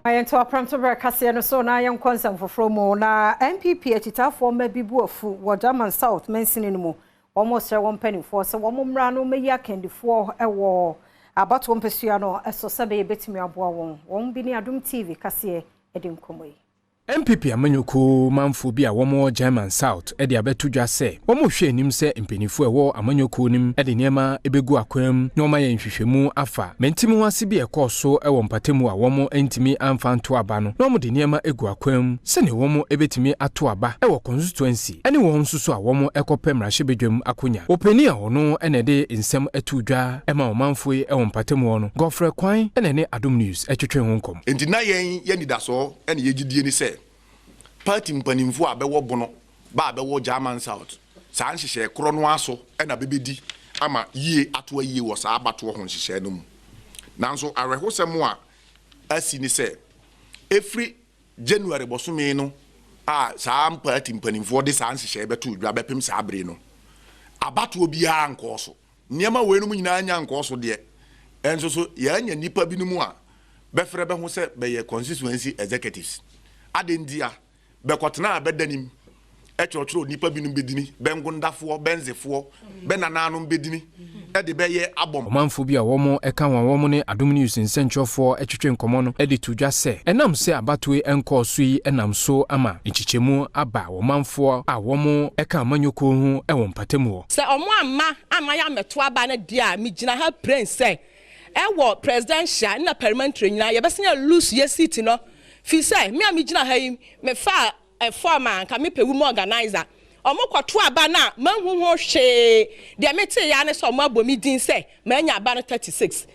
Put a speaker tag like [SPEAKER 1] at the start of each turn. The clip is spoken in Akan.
[SPEAKER 1] Ayento Premtobre Kasee no so na yan konsam fofromo na NPP achitafo mabibu afu wo Jaman South mensini no mu omo sere won panifo se wo mmra no meyi akandifo ewo abato mpesua no eso sebe betimi aboa won bi ni Adom TV Kasee edim komoyi
[SPEAKER 2] NPP amanyoko manfo bi a womo Jaman South e de abetudwa se womo hwe anim se mpenifo ewo amanyoko nim e de niema ebegu akwam na oma ye nhwehwemu afa mentimu wase bi ekoso ewo mpatemu a womo entimi amfa nto aba no na womo de niema egu akwam se ne womo ebetimi ato aba ewo constituency ene wo nsuso a womo ekopem rahye akonya openi a hono ene de nsem atudwa ema omanfo ewo mpatemu no gofre kwan ene ne Adom News etwetwe ho nkom
[SPEAKER 3] enti na yen nidaso ene yegidie ni se party mpanimfo abewo bono ba abewo Jaman South sa nhihye kro no aso na bebedi ama yie ato yie wo sa abato ho nhihye no mu nanso arehosem a asi ni se every January bosome no sa party mpanimfo de sa nhihye beto dwa bepem sa abre no abato obi a nko so niema we no mu nyina anya nko so de enso so ya anya nipa bi no mu a befre be ho se be ye constituency executives adendia bekotena abedanim echochoro nipa binum bedini bengundafo benzefo benananum bedini e de beye abom
[SPEAKER 2] manfo bi a womo eka womo ne Adom News nsentwofo etwetwe nkomo no e de tudwa se enam se abatoe enko so yi enam so ama nchichemu aba wo manfo a womo eka amanyoko hu e wo mpatemu
[SPEAKER 4] se omo ama ya meto aba na dia migina ha prince e wo presidential na parliamentary nyina ye besenya lose ye seat no fi say me amigina ha yi me fa a former ka me pewu mo organizer omo kwato aba na manhuhu hwe de mete ya ne so mo abomi din say manya aba no 36